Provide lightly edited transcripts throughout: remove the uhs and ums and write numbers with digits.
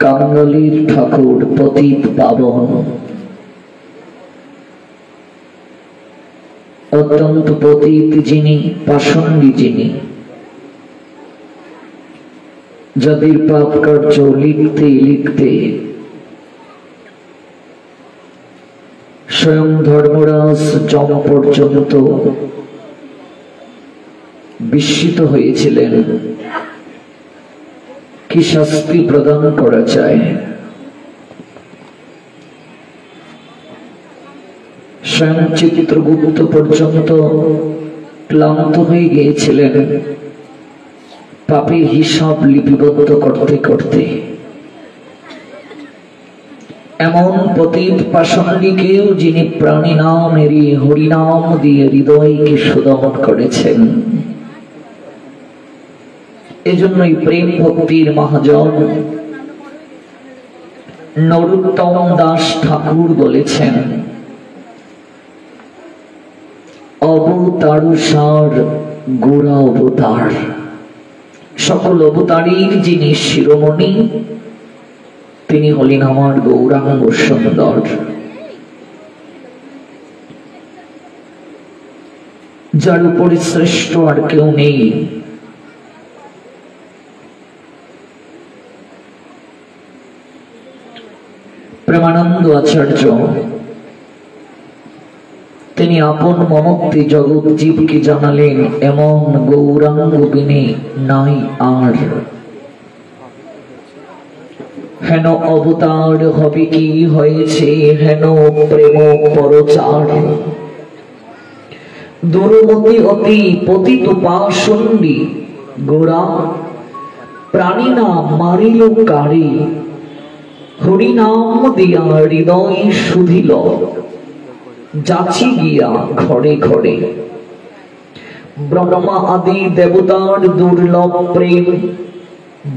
কাঙ্গালির ঠাকুর পতিত পাবন, অত্যন্ত পতিত যিনি, পাষণ্ডী যিনি, যাদের পাপ কার্য লিখতে লিখতে স্বয়ং ধর্মরাজ যম পর্যন্ত বিস্মিত হয়েছিলেন কি শাস্তি প্রদান করা যায়। স্বয়ং চিত্রগুপ্ত পর্যন্ত ক্লান্ত হয়ে গিয়েছিলেন পাপের হিসাব লিপিবদ্ধ করতে করতে। এমন পতিত পাষণ্ডীকেও যিনি প্রাণী নাম এড়িয়ে হরিনাম দিয়ে হৃদয়কে সুদমন করেছেন। এজন্যই প্রেম ভক্তির মহাজন নরোত্তম দাস ঠাকুর বলেছেন, অবতারসার গোরা অবতার, সকল অবতারীর যিনি শিরোমণি তিনি হলেন আমার গৌরাঙ্গ সুন্দর। যার উপরে শ্রেষ্ঠ আর কেউ নেই। প্রেমানন্দ আচার্য তিনি আপন মমত্বে জগৎ জীবকে জানালেন, এমন গৌরাঙ্গ বিনে নাই আর। হেন অবতার হবে কি হয়েছে, হেন প্রেম পরচার। দুর্মতি অতি পতিত পাষণ্ডী গোরা, প্রাণী নাম মারিল কারি। হরিনাম দিয়া হৃদয় শুধিল, যাচি গিয়া ঘরে ঘরে। ব্রহ্মা আদি দেবতার দুর্লভ প্রেম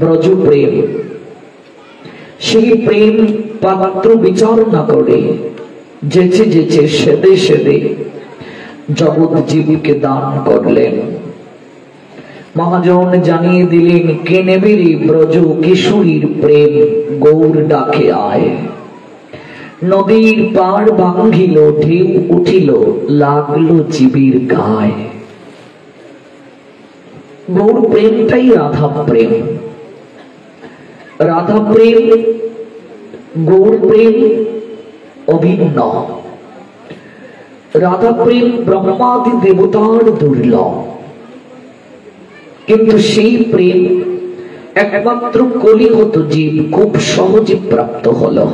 ব্রজ প্রেম, সেই প্রেম পাত্র বিচার না করে যেচে যেচে সেদে সেদে জগৎ জীবকে দান করলেন। মহাজন জানিয়ে দিলেন, কে নেবে রে ব্রজ কিশোরীর প্রেম, গৌর ডাকে আয়। নদীর পার ভাঙ্গিল, ঢেউ উঠিল, লাগলো জীবের গায়ে। গৌর প্রেমটাই রাধা প্রেম। রাধা প্রেম গৌর প্রেম অভিন্ন। রাধা প্রেম ব্রহ্মাদি দেবতার দুর্লভ, কিন্তু সেই প্রেম একমাত্র কলিহত জীব খুব সহজে প্রাপ্ত হলো।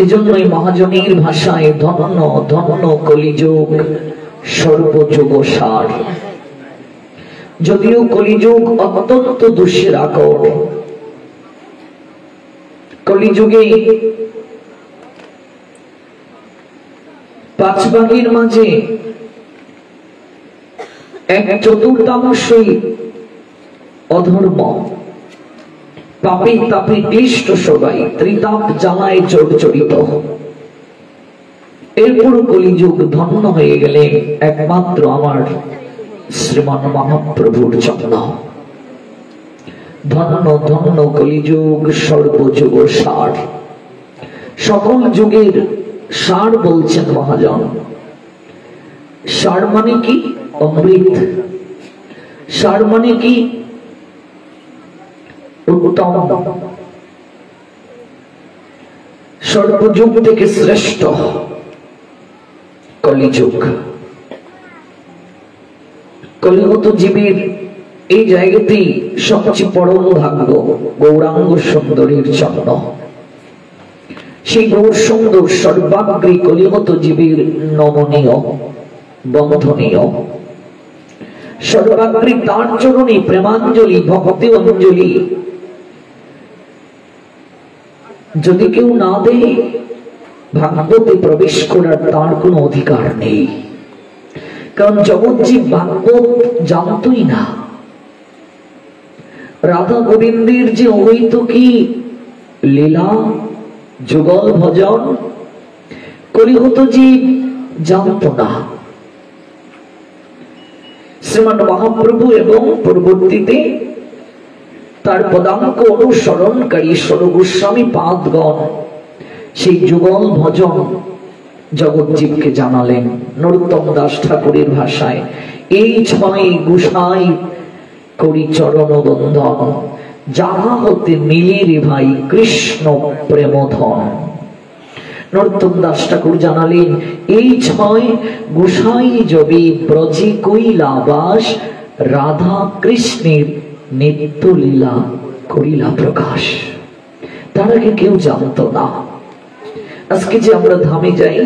এজন্যই মহাজনের ভাষায় ধন্য ধন্য কলিযুগ সর্বযুগ সার। যদিও কলিযুগ অত্যন্ত দুঃখের আকর, কলিযুগে পাঁচ ভাগের মাঝে এক চতুর্থাংশই অধর্ম, পাপে তাপে ক্লিষ্ট সবাই, ত্রিতাপ জ্বালায় জর্জরিত। এরপর কলিযুগ ধন্য হয়ে গেলেন একমাত্র আমার শ্রীমান মহাপ্রভুর জন্য। ধন্য ধন্য কলিযুগ সর্বযুগ সার। সকল যুগের সার বলছেন মহাজন। সার মানে কি? অমৃত। সার মানে কি? উত্তম। সর্বযুগ থেকে শ্রেষ্ঠ কলিযুগ। কলিগত জীবের এই জায়গাতেই সবচেয়ে পরম ভাগ্য গৌরাঙ্গ সুন্দরীর জন্য। সেই গৌর সুন্দর সর্বাগ্রী কলিগত জীবের নমনীয় বন্ধনীয়। সর্বাগ্রী তার চরণে প্রেমাঞ্জলি ভক্তি অঞ্জলি যদি কেউ না দেয়, ভাগবতে প্রবেশ করার তার কোনো অধিকার নেই। কারণ জগৎজীব ভাগবত জানতই না। রাধা গোবিন্দের যে অহৈতুকী লীলা যুগল ভজন কলিহত জীব জানত না। শ্রীমান মহাপ্রভু এবং পরবর্তীতে তার পদাঙ্ক অনুসরণকারী সরগোস্বামী পাদগণ সেই যুগল ভজন জগৎজীবকে জানালেন নরোত্তম দাস ঠাকুরের ভাষায়, এই ছয় গোসাই করি চরণ বন্ধন, যাহা হতে মিলে রে ভাই কৃষ্ণ প্রেমধন। নরোত্তম দাস ঠাকুর জানালেন, এই ছয় গোসাই যবে ব্রজে কইলা বাস, রাধা কৃষ্ণের নিত্য লীলা করিলা প্রকাশ। তার আগে কেউ জানত না। আজকে যে আমরা ধামে যাই,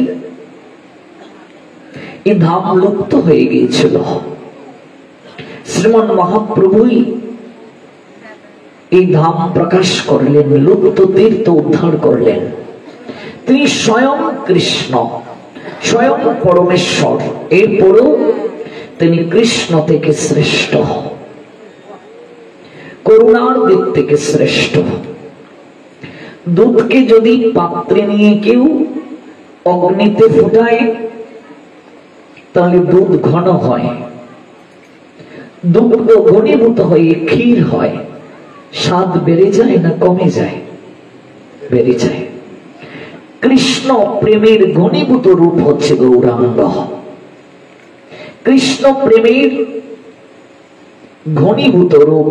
এই ধাম লুপ্ত হয়ে গিয়েছিল। শ্রীমন মহাপ্রভুই এই ধাম প্রকাশ করলেন, লুপ্ত তীর্থ উদ্ধার করলেন। তিনি স্বয়ং কৃষ্ণ, স্বয়ং পরমেশ্বর, এরপরও তিনি কৃষ্ণ থেকে শ্রেষ্ঠ, করুণার দিক থেকে শ্রেষ্ঠ। দুধকে যদি পাত্রে নিয়ে কেউ অগ্নিতে ফুটায় তাহলে দুধ ঘন হয়, দুধ ঘনীভূত হয়ে ক্ষীর হয়, স্বাদ বেড়ে যায় না কমে যায়? বেড়ে যায়। কৃষ্ণ প্রেমের ঘনীভূত রূপ হচ্ছে গৌরাঙ্গ। কৃষ্ণ প্রেমের ঘনীভূত রূপ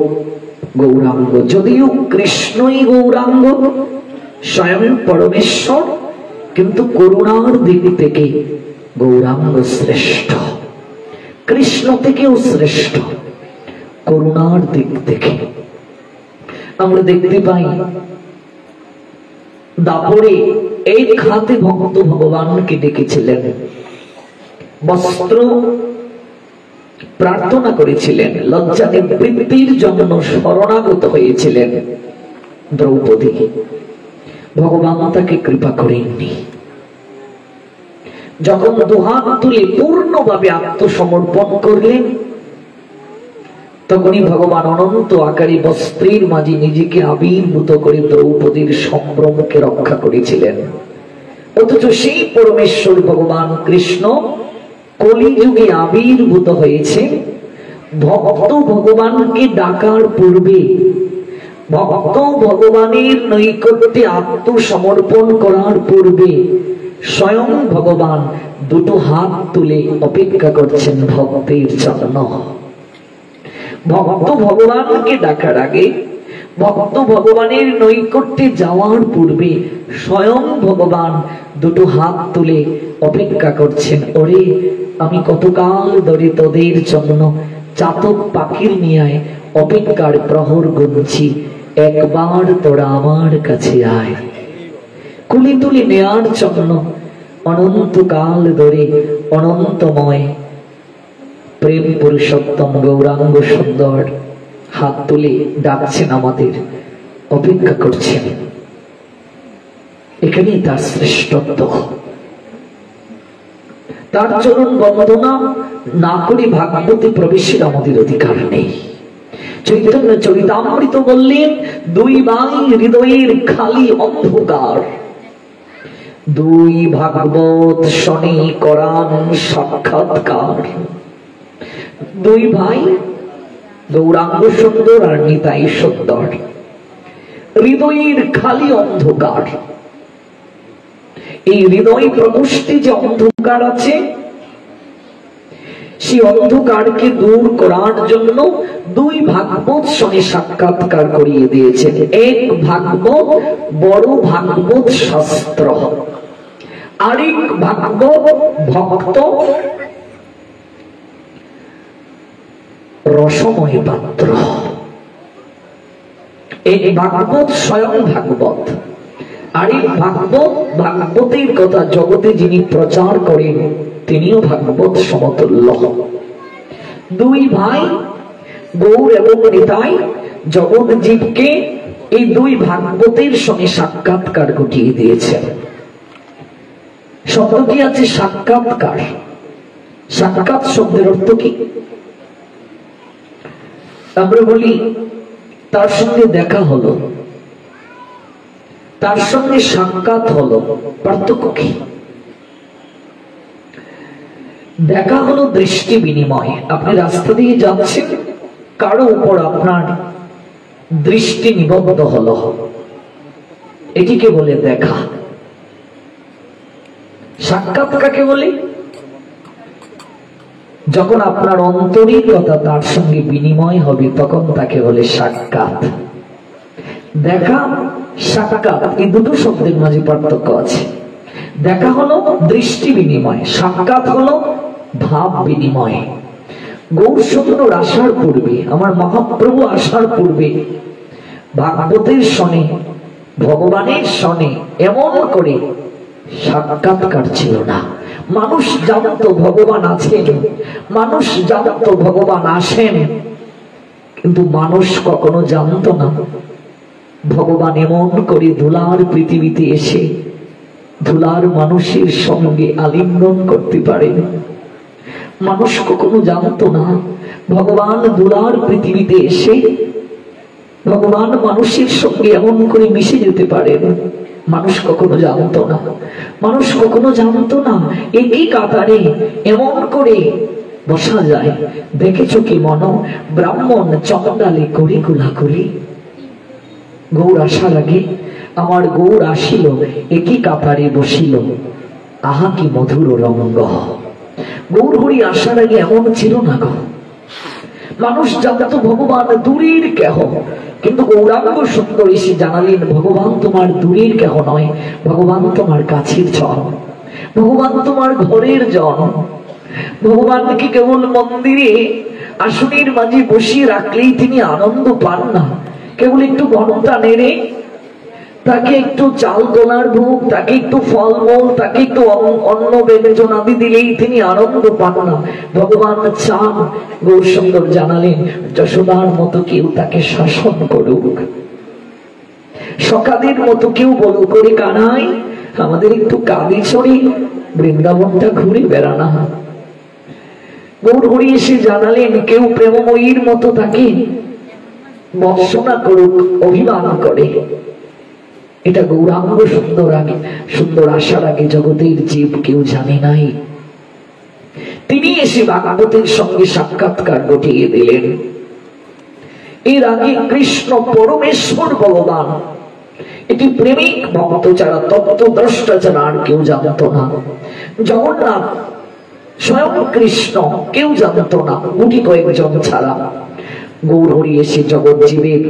গৌরাঙ্গ। যদিও কৃষ্ণই গৌরাঙ্গ, স্বয়ং পরমেশ্বর, কিন্তু করুণার দিক থেকে গৌরাঙ্গ শ্রেষ্ঠ, কৃষ্ণ থেকেও শ্রেষ্ঠ করুণার দিক থেকে। আমরা দেখতে পাই দাপরে এক হাতে ভক্ত ভগবানকে ডেকেছিলেন, বস্ত্র প্রার্থনা করেছিলেন, লজ্জা নিবৃত্তির জন্য শরণাগত হয়েছিলেন দ্রৌপদী। ভগবান তাকে কৃপা করেননি। যখন দুহাত তুলে পূর্ণভাবে আত্মসমর্পণ করলেন, তখনই ভগবান অনন্ত আকারী বস্ত্রের মাঝে নিজেকে আবির্ভূত করে দ্রৌপদীর সম্ভ্রমকে রক্ষা করেছিলেন। অথচ সেই পরমেশ্বর ভগবান কৃষ্ণ কলিযুগে আবির্ভূত হয়েছে। ভক্ত ভগবানকে ডাকার পূর্বে, ভক্ত ভগবানের নৈকট্যে আত্মসমর্পণ করার পূর্বে স্বয়ং ভগবান দুটো হাত তুলে অপেক্ষা করছেন ভক্তের জন্য। ভক্ত ভগবানকে ডাকার আগে, ভক্ত ভগবানের নৈকট্যে যাওয়ার পূর্বে স্বয়ং ভগবান দুটো হাত তুলে অপেক্ষা করছেন। ওরে, আমি কতকাল ধরে তোদের জন্য চাতক পাখির নিয়ে অপেক্ষার প্রহর গুনছি, একবার তোরা আমার কাছে আয়। কুলি তুলি নেয়ার জন্য অনন্তকাল ধরে অনন্তময় প্রেম পুরুষোত্তম গৌরাঙ্গ সুন্দর হাত তুলে ডাকছেন, আমাদের অপেক্ষা করছেন। এখানেই তার শ্রেষ্ঠত্ব। তার চরণ বন্দনা না করে ভাগবতে প্রবেশের আমাদের অধিকার নেই। চৈতন্য চরিতামৃত বললেন, দুই ভাই হৃদয়ের খালি অন্ধকার, দুই ভাগবত শনি করান সাক্ষাৎকার। দুই ভাই গৌরাঙ্গ সুন্দর আর নিতাই সুন্দর, হৃদয়ের খালি অন্ধকার। এই হৃদয় প্রকোষ্ঠে যে অন্ধকার আছে, সেই অন্ধকারকে দূর করার জন্য দুই ভাগবত সঙ্গে সাক্ষাৎকার করিয়ে দিয়েছেন। এক ভাগবত বড় ভাগবত শাস্ত্র, আরেক ভাগবত ভক্ত রসময় পাত্র। এই ভাগবত স্বয়ং ভাগবত, আরেক ভাগবত ভাগবতের কথা জগতে যিনি প্রচার করেন তিনিও ভাগবত সমতুল্য। দুই ভাই গৌর এবং নিতাই জগৎ জীবকে এই দুই ভাগবতের সঙ্গে সাক্ষাৎকার ঘটিয়ে দিয়েছেন। শব্দটি আছে সাক্ষাৎকার। সাক্ষাৎ শব্দের অর্থ কি? আমরা বলি তার সঙ্গে দেখা হলো, তার সঙ্গে সাক্ষাৎ হলো। পার্থক্য কি? দেখা হলো দৃষ্টি বিনিময়। আপনি রাস্তা দিয়ে যাচ্ছেন, কারো উপর আপনার দৃষ্টি নিবদ্ধ হলো, এটিকে বলে দেখা। সাক্ষাৎ কাকে বলে? যখন আপনার অন্তরিকতা তার সঙ্গে বিনিময় হবে তখন তাকে বলে সাক্ষাৎ। দেখা, সাক্ষাৎ এই দুটো শব্দের মাঝে পার্থক্য আছে। দেখা হলো দৃষ্টি বিনিময়, সাক্ষাৎ হলো ভাব বিনিময়। গৌরসুন্দর আসার পূর্বে, আমার মহাপ্রভু আসার পূর্বে ভাগবতের সনে, ভগবানের সনে এমন করে সাক্ষাৎকার ছিল না। মানুষ জানতো ভগবান আছেন, মানুষ জানতো ভগবান আসেন, কিন্তু মানুষ কখনো জানতো না ভগবান এমন করে ধুলার পৃথিবীতে এসে ধুলার মানুষের সঙ্গে আলিঙ্গন করতে পারেন। মানুষ কখনো জানতো না ভগবান ধুলার পৃথিবীতে এসে ভগবান মানুষের সঙ্গে এমন করে মিশে যেতে পারেন। মানুষ কখনো জানতো না, মানুষ কখনো জানতো না একই কাতারে এমন করে বসা যায়। দেখেছো কি মন, ব্রাহ্মণ চন্দালে করি কুলাকুলি। গৌর আসার আগে আমার গৌর আসিল, একই কাতারে বসিল, আহা কি মধুর রঙ্গ। গৌর হরি আসার আগে এমন ছিল না গো। মানুষ জানতো ভগবান দূরের কেহ, কিন্তু গৌরাঙ্গ সুন্দর এসে জানালেন ভগবান তোমার দূরের কেহ নয়, ভগবান তোমার কাছের জন, ভগবান তোমার ঘরের জন। ভগবানকে কেবল মন্দিরে আসনের মাঝে বসিয়ে রাখলেই তিনি আনন্দ পান না। কেবল একটু ঘন্টা নেড়ে, তাকে একটু চাল গোলার ভোগ, তাকে একটু ফলমূল, তাকে একটু অন্ন ব্যঞ্জন আদি দিলেই তিনি আনন্দ পান না। ভগবান চান, গৌরসুন্দর জানালেন যশোদার মতো কেউ তাকে শাসন করুক, সকাদের মতো কেউ বলুক করে কানাই আমাদের একটু কাঁদি ছড়ি বৃন্দাবনটা ঘুরে বেড়ানা। গৌর হরি এসে জানালেন কেউ প্রেমময়ীর মতো তাকে বর্ষনা করুক, অভিমান করে। এটা গৌরাঙ্গ সুন্দর আগে, সুন্দর আসার আগে জগতের জীব কেউ জানে নাই। তিনি এসে ভাগবতের সঙ্গে সাক্ষাৎকার ঘটিয়ে দিলেন। এর আগে কৃষ্ণ পরমেশ্বর ভগবান, এটি প্রেমিক ভক্ত ছাড়া, তত্ত্বদ্রষ্টা ছাড়া আর কেউ জানত না। জগন্নাথ স্বয়ং কৃষ্ণ কেউ জানত না, গুটি কয়েকজন ছাড়া। গৌর হরি এসে জগৎ জীবের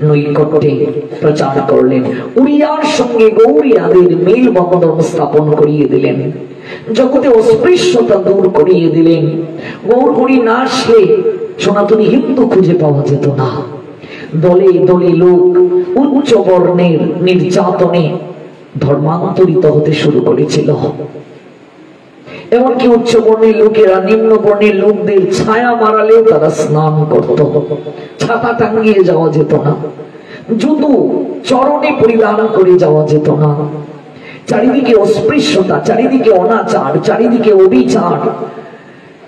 নৈকট্যে প্রচার করলেন। উড়িয়ার সঙ্গে গৌরিয়াদের মেল বন্ধন স্থাপন করিয়ে দিলেন, জগতে অস্পৃশ্যতা দূর করিয়ে দিলেন। গৌর হরি না আসলে সনাতনী হিন্দু খুঁজে পাওয়া যেত না। দলে দলে লোক উচ্চ বর্ণের নির্যাতনে ধর্মান্তরিত হতে শুরু করেছিল। এমনকি উচ্চ বর্ণের লোকেরা নিম্ন বর্ণের লোকদের ছায়া মারালেও তারা স্নান করত, ছাতা টাঙ্গিয়ে যাওয়া যেত না, জুতো চরণে পরিধান করে যাওয়া যেত না। চারিদিকে অস্পৃশ্যতা, চারিদিকে অনাচার, চারিদিকে অবিচার।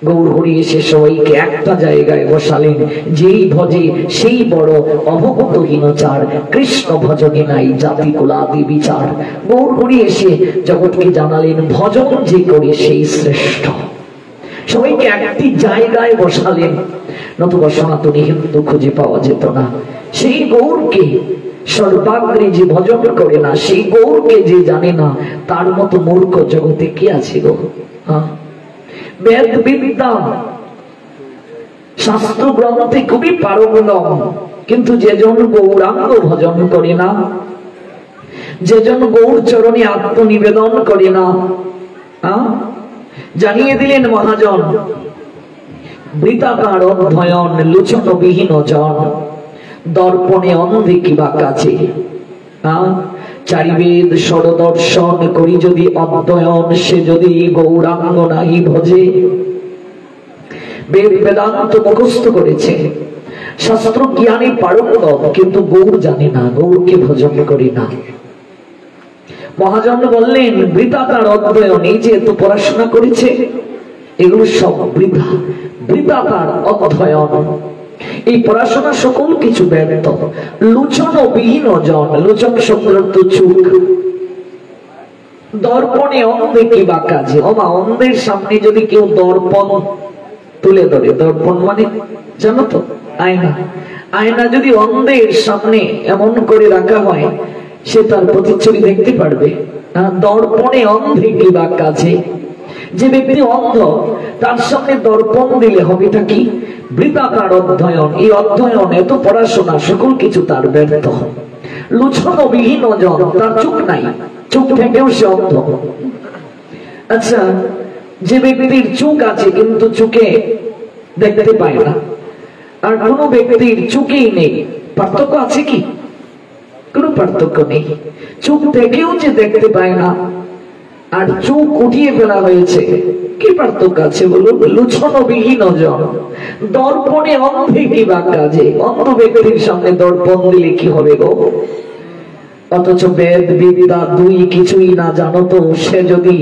গৌর হরি এসে সবাইকে একটা জায়গায় বসালেন, যেই ভজে সেই বড় অভক্তহীনচার, কৃষ্ণ ভজনে নাই জাতি কুলাদি বিচার। গৌর হরি এসে জগৎকে জানালেন ভজন যে করে সেই শ্রেষ্ঠ। সবাইকে একটি জায়গায় বসালেন, নতুবা সনাতনী হিন্দু খুঁজে পাওয়া যেত না। সেই গৌরকে সর্বাগ্রে যে ভজন করে না, সেই গৌরকে যে জানে না, তার মতো মূর্খ জগতে কে আছে গো? বেদ বিদ্যা শাস্ত্র গ্রন্থে খুবই পারঙ্গম, কিন্তু যেজন গৌরাঙ্গ ভজন করে না, যেজন গৌর চরণে আত্মনিবেদন করে না, জানিয়ে দিলেন মহাজন বৃতাকার অধ্যয়ন লোচন বিহীন জন, দর্পণে অন্ধে কিবা কাছে। চারিবেদ সরদর্শন করি যদি অধ্যয়ন, সে যদি গৌরাঙ্গ নাহি ভজে। বেদ বেদান্ত মুখস্থ করেছে, শাস্ত্র জ্ঞানে পারঙ্গম, কিন্তু গৌর জানে না, গৌরকে ভজন করে না। মহাজন বললেন বৃতাকার অধ্যয়ন, এই যে এত পড়াশোনা করেছে এগুলো সব বৃথা, বৃতাকার অধ্যয়ন, এই পড়াশোনা সকল কিছু ব্যর্থ। লোচন বিহীন জন, লোচন শব্দ চোখ, দর্পণে অন্ধে কিবা কাজে। ওমা, অন্ধের সামনে যদি কেউ দর্পণ তুলে ধরে, দর্পণ মানে জানো তো আয়না। আয়না যদি অন্ধের সামনে এমন করে রাখা হয়, সে তার প্রতিচ্ছবি দেখতে পারবে। দর্পণে অন্ধে কি বা কাজে। যে ব্যক্তি অন্ধ, তার সামনে দর্পণ দিলে হবেটা কি? বৃথাকার অধ্যয়ন। এই অধ্যয়ন, এত পড়াশোনা, সকল কিছু তার ব্যর্থ। লোচনবিহীন জন, তার চোখ নাই, চোখ থেকেও সে অন্ধ। আচ্ছা, যে ব্যক্তির চোখ আছে কিন্তু চোখে দেখতে পায় না, আর কোন ব্যক্তির চোখেই নেই, পার্থক্য আছে কি? কোন পার্থক্য নেই। চোখ থেকেও যে দেখতে পায় না, আর চোখ উঠিয়ে ফেলা হয়েছে, কি পার্থক্য আছে বলুন? লোচনবিহীন জন, দর্পণে অন্ধে কি বা কাজে। অন্ধ ব্যক্তির সামনে দর্পণ দিলে কি হবে গো? অথচ বেদ বিদ্যা দুই কিছুই না জানো তো, সে যদি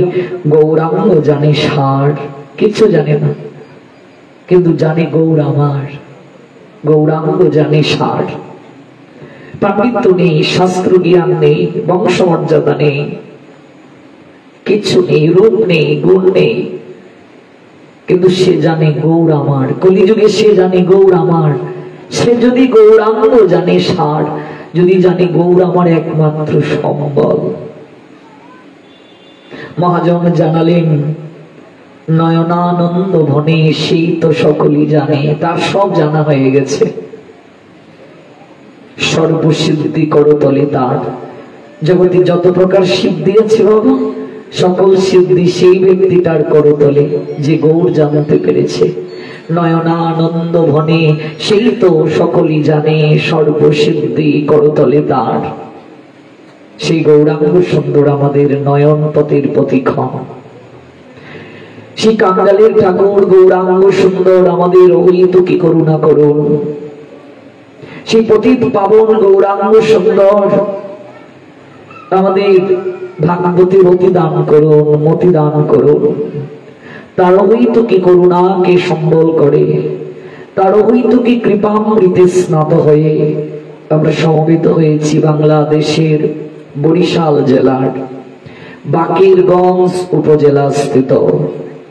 গৌরাঙ্গ জানে সার, কিছু জানে না, কিন্তু জানে গৌর আমার। গৌরাঙ্গ জানে সার। পাণ্ডিত্য নেই, শাস্ত্র জ্ঞান নেই, বংশমর্যাদা নেই, কিছু নেই, রূপ নেই, গুণ নেই, কিন্তু সে জানে গৌর আমার। কলিযুগে সে জানে গৌর আমার। সে যদি গৌরাঙ্গ জানে সার, যদি জানে গৌর আমার একমাত্র সম্বল। মহাজন জানালেন নয়নানন্দ ভনে, সেই তো সকলই জানে, তার সব জানা হয়ে গেছে। সর্বসিদ্ধি করতলে তার। জগতে যত প্রকার সিদ্ধি আছে বাবা, সকল সিদ্ধি সেই ব্যক্তিটার করতলে, যে গৌর জানতে পেরেছে। নয়নানন্দ ভনে, সেই তো সকলই জানে, সর্বসিদ্ধি করতলে তার। সেই গৌরাঙ্গ সুন্দর আমাদের নয়ন পথের প্রতিক্ষণ। সেই কাঙ্গালের ঠাকুর গৌরাঙ্গ সুন্দর আমাদের অহিতুকি করুণা করুন। সেই পতিত পাবন গৌরাঙ্গ সুন্দর আমাদের ভাগবতীর অতি দান করুন, মতি দান করুন। তার অহিতুকি করুণাকে সম্বল করে, তার অহিতুকি কৃপামৃতে স্নাত হয়ে আমরা সমবেত হয়েছি বাংলাদেশের বরিশাল জেলার বাকেরগঞ্জ উপজেলা স্থিত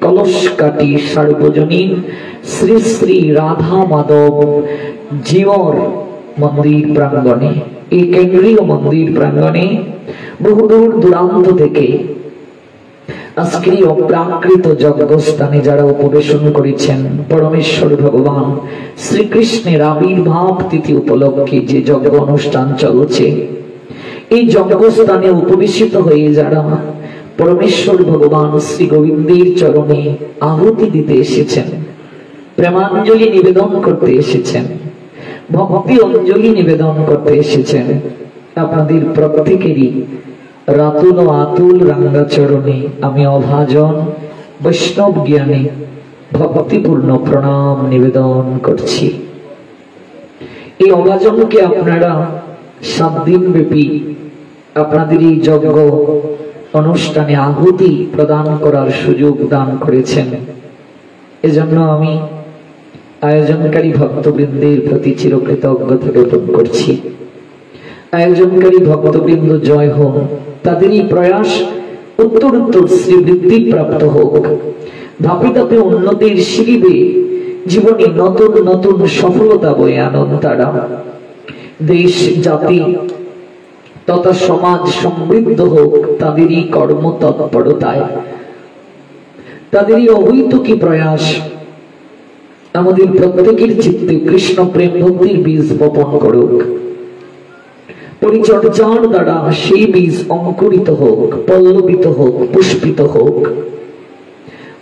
কলসকাটি সার্বজনীন শ্রী শ্রী রাধা মাধব জিওর মন্দির প্রাঙ্গণে। এই কেন্দ্রীয় মন্দির প্রাঙ্গণে বহুদূর দূরান্ত থেকে আজকের এই অপ্রাকৃত যজ্ঞস্থানে যারা উপবেশন করেছেন, পরমেশ্বর ভগবান শ্রীকৃষ্ণের আবির্ভাব তিথি উপলক্ষে যে যজ্ঞ অনুষ্ঠান চলছে, এই যজ্ঞস্থানে উপবেশিত হয়ে যারা পরমেশ্বর ভগবান শ্রী গোবিন্দের চরণে আহুতি দিতে এসেছেন, প্রেমাঞ্জলি নিবেদন করতে এসেছেন, ভক্তি অঞ্জলি নিবেদন করতে এসেছেন, আপনাদের প্রত্যেকেরই রাতুল ও আতুল রাঙ্গা চরণে আমি অভাজন বৈষ্ণব জ্ঞানে ভক্তিপূর্ণ প্রণাম নিবেদন করছি। এই অভাজনকে আপনারা 7 দিন ব্যাপী আপনাদের এই যজ্ঞ অনুষ্ঠানে আহুতি প্রদান করার সুযোগ দান করেছেন। এজন্য আমি আয়োজনকারী ভক্তবৃন্দের প্রতি চিরকৃতজ্ঞতা জ্ঞাপন করছি। আয়োজনকারী ভক্তবৃন্দ জয় হোক, তাদেরই প্রয়াস উত্তর উত্তর শ্রীবৃদ্ধি প্রাপ্ত হোক। ধাপে ধাপে উন্নতির সিঁড়িবে জীবনে নতুন নতুন সফলতা বয়ে আনন্দ তারা। দেশ জাতি তথা সমাজ সমৃদ্ধ হোক তাদেরই কর্মতৎপরতায়, তাদেরই অহৈতুকী প্রয়াস আমাদের প্রত্যেকের চিত্তে কৃষ্ণ প্রেম ভক্তির বীজ বপন করুক। পরিচর্যার দ্বারা সেই বীজ অঙ্কুরিত হোক, পল্লবিত হোক, পুষ্পিত হোক।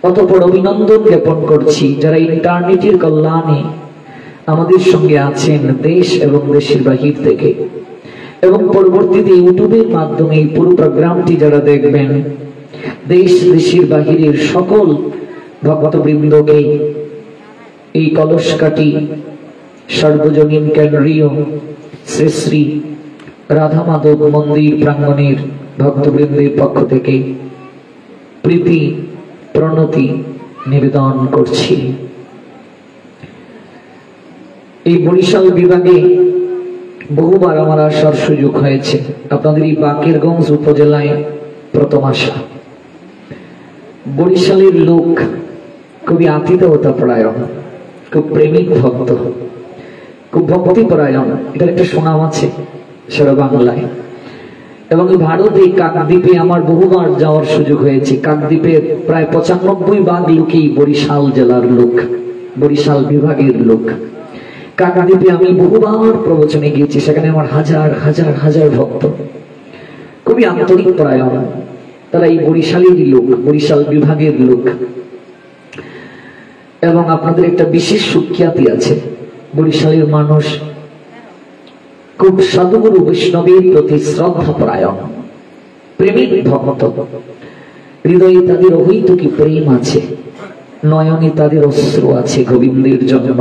অতঃপর অভিনন্দন জ্ঞাপন করছি যারা ইন্টারনেটের কল্যাণে আমাদের সঙ্গে আছেন দেশ এবং দেশের বাহির থেকে, এবং পরবর্তীতে ইউটিউবের মাধ্যমে এই পুরো প্রোগ্রামটি যারা দেখবেন, দেশ দেশের বাহিরের সকল ভক্তবৃন্দকে এই কলসকাটি সার্বজনীন কেন্দ্রীয় শ্রী শ্রী রাধা মাধব মন্দির প্রাঙ্গণের ভক্তবৃন্দের পক্ষ থেকে প্রীতি প্রণতি নিবেদন করছি। এই বরিশাল বিভাগে বহুবার আমার আসার সুযোগ হয়েছে। আপনাদের এই বাকেরগঞ্জ উপজেলায় প্রথম আসা। বরিশালের লোক খুবই আতিথেয়তা পরায়ণ, খুব প্রেমিক ভক্ত। খুব ভক্তিপরায়ণ, এটার একটা সুনাম আছে সারা বাংলায়। এবং ভারতে কাকদ্বীপে আমার বহুবার যাওয়ার সুযোগ হয়েছে। কাকদ্বীপের প্রায় 95 ভাগ লোকই বরিশাল জেলার লোক, বরিশাল বিভাগের লোক। কাকদ্বীপে আমি বহুবার প্রবচনে গিয়েছি, সেখানে আমার হাজার হাজার হাজার ভক্ত, খুবই আন্তরিক পরায়ণ। তারা এই বরিশালেরই লোক, বরিশাল বিভাগের লোক। এবং আপনাদের একটা বিশেষ সুখ্যাতি আছে, বরিশালের মানুষ খুব সাধুগুরু বৈষ্ণবের প্রতি শ্রদ্ধা পরায়ণ, প্রেমিক ভক্ত। হৃদয়ে তাদের অহৈতুকী প্রেম আছে, নয়নে তাদের অশ্রু আছে গোবিন্দের জন্য,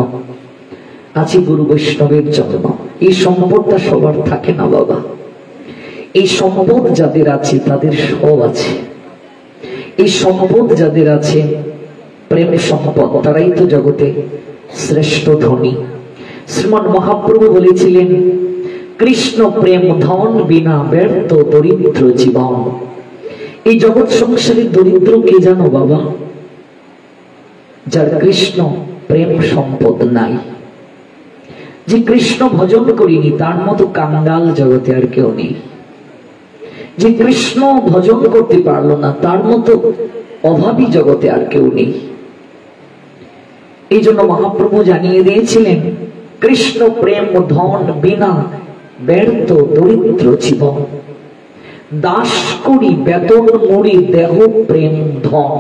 আছে গুরু বৈষ্ণবের জন্য। এই সম্পদটা সবার থাকে না বাবা। এই সম্পদ যাদের আছে তাদের সব আছে। এই সম্পদ যাদের আছে, প্রেম সম্পদ, তারাই তো জগতে শ্রেষ্ঠ ধনী। শ্রীমন মহাপ্রভু বলেছিলেন, কৃষ্ণ প্রেম ধন বিনা ব্যর্থ দরিদ্র জীবন। এই জগৎ সংসারে দরিদ্র কে জানো বাবা? যার কৃষ্ণ প্রেম সম্পদ নাই। যে কৃষ্ণ ভজন করিনি তার মতো কাঙ্গাল জগতে আর কেউ নেই। যে কৃষ্ণ ভজন করতে পারলো না তার মতো অভাবী জগতে আর কেউ নেই। এই জন্য মহাপ্রভু জানিয়ে দিয়েছিলেন, কৃষ্ণ প্রেম ধন বিনা ব্যর্থ দরিদ্র জীবন। দাস করি বেতন মুড়ি দেহ প্রেম ধন।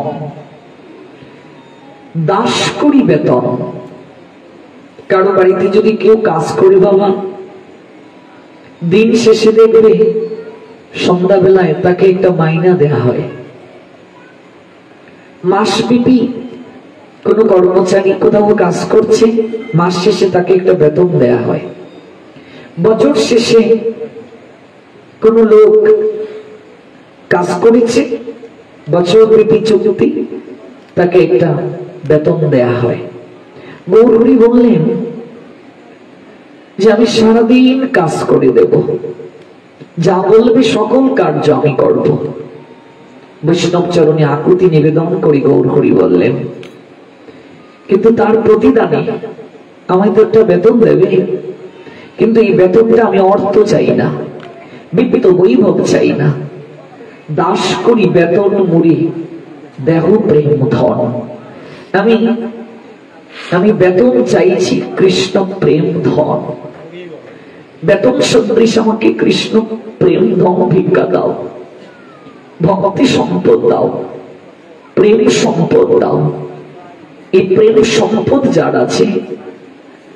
দাস করি বেতন। কারো বাড়িতে যদি কেউ কাজ করে বাবা, দিন শেষে দেখবে সন্ধ্যাবেলায় তাকে একটা মাইনা দেয়া হয়। মাসব্যাপী কোন কর্মচারী কোথাও কাজ করছে, মাস শেষে তাকে একটা বেতন দেয়া হয়। বছর শেষে কোন লোক কাজ করেছে, বছরব্যাপী চুক্তি, তাকে একটা বেতন দেয়া হয়। গৌরহরি বললেন যে আমি সারাদিন কাজ করে দেব, যা বলবে সকল কার্য আমি করব। বৈষ্ণব চরণে আকুতি নিবেদন করে গৌরহরি বললেন, কিন্তু তার প্রতিদানে আমায় তো একটা বেতন দেবে, কিন্তু এই বেতনটা আমি অর্থ চাই না, বিবিত বৈভব চাই না। দাস করি বেতন মুড়ি দেহ প্রেম ধন। আমি বেতন চাইছি কৃষ্ণ প্রেম ধন। বেতন সদৃশ আমাকে কৃষ্ণ প্রেম ধন ভিক্ষা দাও, ভক্তি সম্পদ দাও, প্রেম সম্পদ দাও। এই প্রেম সম্পদ যার আছে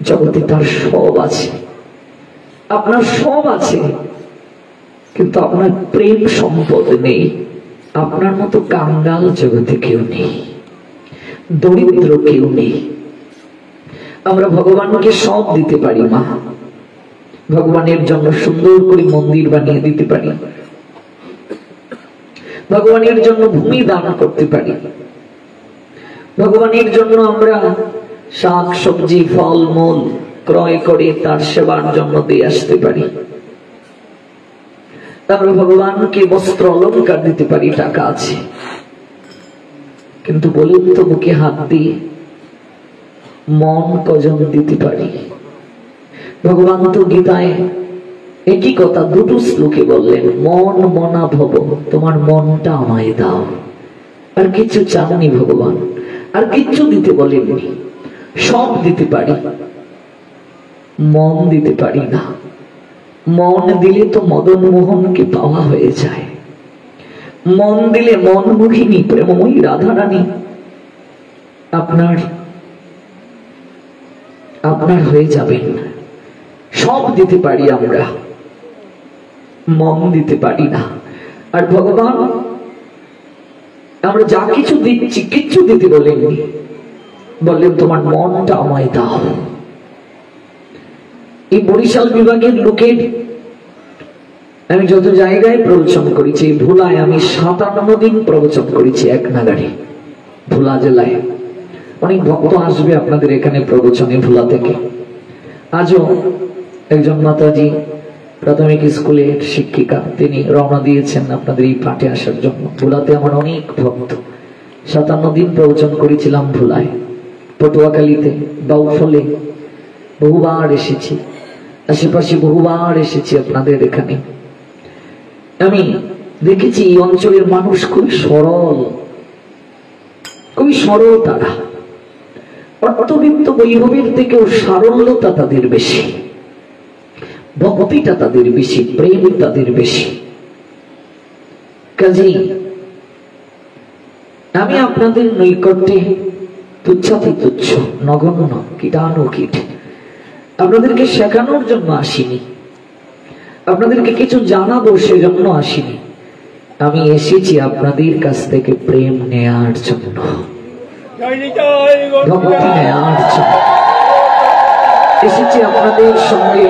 জগতে তার সব আছে। আপনার সব আছে, কিন্তু আপনার প্রেম সম্পদ নেই। আপনার মতো কাঙ্গাল জগতে কেউ নেই, দরিদ্র কেউ নেই। আমরা ভগবানকে সব দিতে পারি মা, ভগবানের জন্য সুন্দর করে মন্দির বানিয়ে দিতে পারি, ভগবানের জন্য ভূমি দান করতে পারি, ভগবানের জন্য আমরা শাক সবজি ফল মূল ক্রয় করে তার সেবার জন্য দিয়ে আসতে পারি। আমরা ভগবানকে বস্ত্র অলঙ্কার দিতে পারি, টাকা আছে। কিন্তু বলুন তো মুখে হাত দিয়ে মন কজন দিতে পারি? ভগবান তো গীতায় একই কথা দুটো শ্লোকে বললেন, মন মনা ভব, তোমার মনটা আমায় দাও। আর কিছু চাননি ভগবান, আর কিচ্ছু দিতে বলেননি। সব দিতে পারি, মন দিতে পারি না। মন দিলে তো মদন মোহনকে পাওয়া হয়ে যায়। মন দিলে মন মুখিনী প্রেমময়ী রাধারানী আপনার হয়ে যাবেন। সব দিতে পারি আমরা, মন দিতে পারি না। আর ভগবান আমরা যা কিছু দিচ্ছি কিচ্ছু দিতে বলেননি, বললেন তোমার মনটা আমায় দাও। এই বরিশাল বিভাগের লোকের আমি যত জায়গায় প্রবচন করেছি, ভোলায় আমি 57 দিন প্রবচন করেছি এক নাগাড়ে, ভোলা জেলায়। অনেক ভক্ত আসবে আপনাদের এখানে প্রবচনে ভোলা থেকে। আজও একজন মাতাজি প্রাথমিক স্কুলের শিক্ষিকা, তিনি রওনা দিয়েছেন আপনাদের এই পাঠে আসার জন্য। ভোলাতে আমার অনেক ভক্ত। 57 দিন প্রবচন করেছিলাম ভোলায়, পটুয়াখালীতে, বাউফলে, বহুবার এসেছি, আশেপাশে বহুবার এসেছি আপনাদের এখানে। আমি দেখেছি এই অঞ্চলের মানুষ খুবই সরল, খুবই সরল। তারা অর্থবিত্ত বৈভবের থেকেও সারল্যতা তাদের বেশি, ভক্তিটা তাদের বেশি, প্রেম তাদের বেশি। কাজেই আমি আপনাদের নৈকট্যে তুচ্ছাতি তুচ্ছ, নগণ্য, কীটানুকীট আপনাদেরকে শেখানোর জন্য আসিনি, আপনাদেরকে কিছু জানাবো সেজন্য আসিনি। আমি এসেছি আপনাদের কাছ থেকে প্রেম নেয়ার জন্য, ভক্তি নেয়ার জন্য এসেছি, আপনাদের সঙ্গে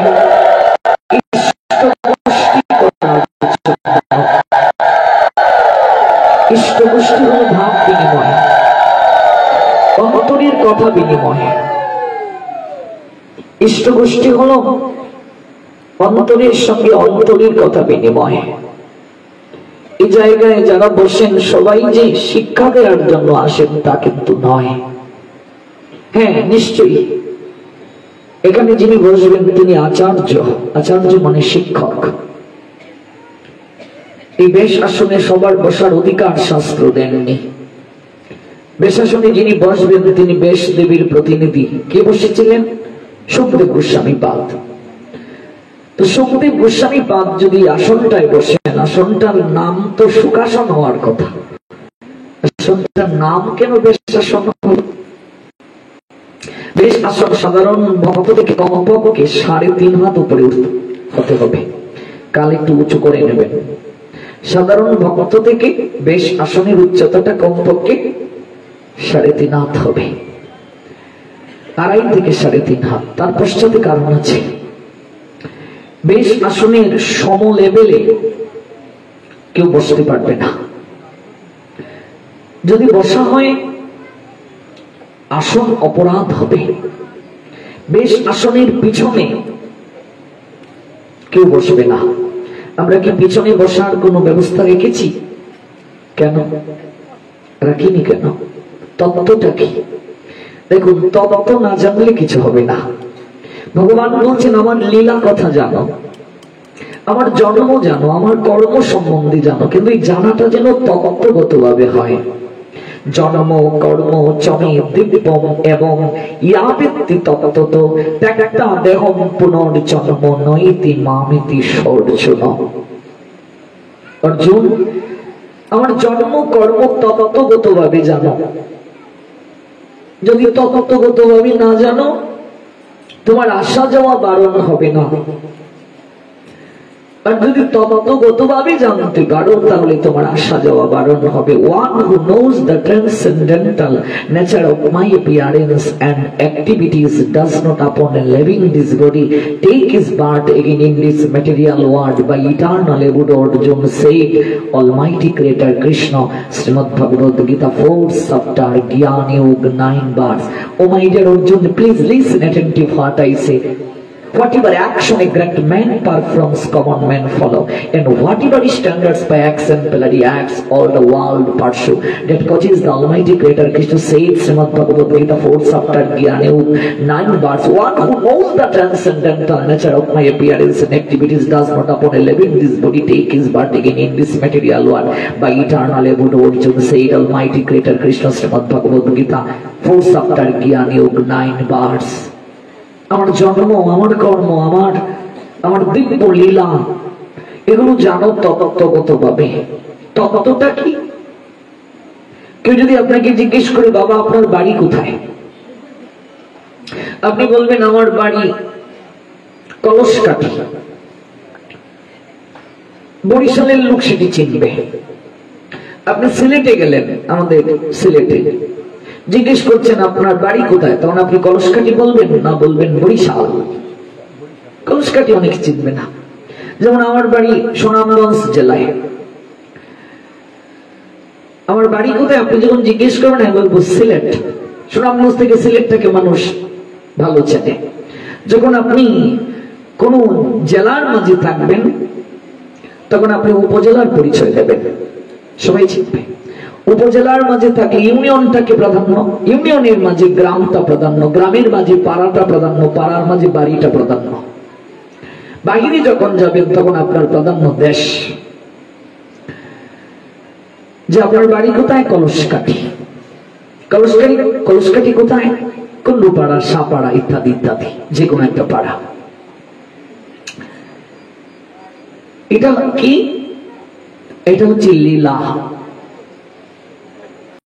ইষ্টগোষ্ঠী হল ভাব বিনিময়, অন্তরের কথা বিনিময়। ইষ্টগোষ্ঠী হল অন্তরের সঙ্গে অন্তরের কথা বিনিময়। এই জায়গায় যারা বসেন সবাই যে শিক্ষা দেওয়ার জন্য আসেন তা কিন্তু নয়। হ্যাঁ, নিশ্চয়ই এখানে যিনি বসবেন তিনি আচার্য। আচার্য মানে শিক্ষক। এই বেশ আসনে সবার বসার অধিকার শাস্ত্র দেননি। বেশ আসনে যিনি বসবেন তিনি বেশ দেবীর প্রতিনিধি। কে বসেছিলেন? সুখদেব গোস্বামী পাদ। তো সুখদেব গোস্বামী পাদ যদি আসনটায় বসেন, আসনটার নাম তো সুখাসন হওয়ার কথা, আসনটার নাম কেন বেশ আসন হল? বেশ আসন সাধারণ ভক্ত থেকে কমপক্ষে 3.5 হাত উপরে হতে হবে। কাল একটু উঁচু করে নেবেন। সাধারণ ভক্ত থেকে বেশ আসনের উচ্চতাটা কমপক্ষে 3.5 হাত হবে, 2.5 থেকে 3.5 হাত। তার পশ্চাতে কারণ আছে। বেশ আসনের সম লেভেলে কেউ বসতে পারবে না। যদি বসা হয় আসন অপরাধ হবে। বেশ আসনের পিছনে কেউ বসবে না। আমরা কি পিছনে বসার কোনো ব্যবস্থা রেখেছি? কেন রাখিনি? কেন? তত্ত্বটা কি? দেখুন, তত্ত্ব না জানলে কিছু হবে না। ভগবান বলছেন আমার লীলা কথা জানো, আমার জন্ম জানো, আমার কর্ম সম্বন্ধে জানো, কিন্তু এই জানাটা যেন তত্ত্বগত ভাবে হয়। জন্ম কর্ম চমে দিব্যম এবং ইয়াবেত্তি তত্ত্বত ত্যাগটা দেহম পুনর্জন্ম নইতি মামিতি সর্জুন। অর্জুন, আমার জন্ম কর্ম তত্ত্বগত ভাবে জানো। যদি তত্ত্বগত ভাবে না জানো তোমার আসা যাওয়া বারণ হবে না। আর যদি তত্ত্বগত ভাবে জানতে পারো তাহলে তোমার আসা যাওয়া বারণ হবে। One who knows the transcendental nature of my appearance and activities does not upon leaving this body take his birth again in this material world by eternal Lord Arjuna said Almighty Creator Krishna, Srimad Bhagavad Gita 4th chapter Gyan Yoga 9 verse. Oh my dear Arjuna, please listen attentive what I say. Whatever action a great man performs, common men follow, and whatever standards by exemplary acts all the world pursue. That causes the Almighty Creator Krishna said, Srimad Bhagavad Gita 4th chapter Gyan Yoga 9 verse. One who knows the transcendental nature of my appearance and activities does not upon leaving this body take his birth again in this material world by eternal Lord Arjuna said Almighty Creator Krishna, Srimad Bhagavad Gita 4th chapter Gyan Yoga 9 verse. আমার জন্ম, আমার কর্ম, আমার দিব্য লীলা এগুলো জানো তত্ত্বগত ভাবে। তত্ত্বটা কি? কেউ যদি আপনাকে জিজ্ঞেস করে বাবা আপনার বাড়ি কোথায়, আপনি বলবেন আমার বাড়ি কলসকাঠি। বরিশালের লোক সেটি চিনবে। আপনি সিলেটে গেলেন, আমাদের সিলেটে, জিজ্ঞেস করছেন আপনার বাড়ি কোথায়, তখন আপনি কলসকাঠি বলবেন না, বলবেন বরিশাল। কলসকাঠি অনেক চিনবে না। যেমন আমার বাড়ি সুনামগঞ্জ জেলায়। আমার বাড়ি কোথায় আপনি যখন জিজ্ঞেস করবেন আমি বলবো সিলেট। সুনামগঞ্জ থেকে সিলেটটাকে মানুষ ভালো চেনে। যখন আপনি কোন জেলার মাঝে থাকবেন তখন আপনি উপজেলার পরিচয় দেবেন, সবাই চিনবে। উপজেলার মাঝে থাকলে ইউনিয়নটাকে প্রাধান্য, ইউনিয়নের মাঝে গ্রামটা প্রাধান্য, গ্রামের মাঝে পাড়াটা প্রাধান্য, পাড়ার মাঝে বাড়িটা প্রাধান্য। বাহিরে যখন যাবেন তখন আপনার প্রাধান্য দেশ। যে আপনার বাড়ি কোথায়? কলসকাঠি। কলসকাঠি কোথায়? কুন্ডুপাড়া, সাপাড়া ইত্যাদি ইত্যাদি, যে কোনো একটা পাড়া। এটা কি? এটা হচ্ছে লীলা।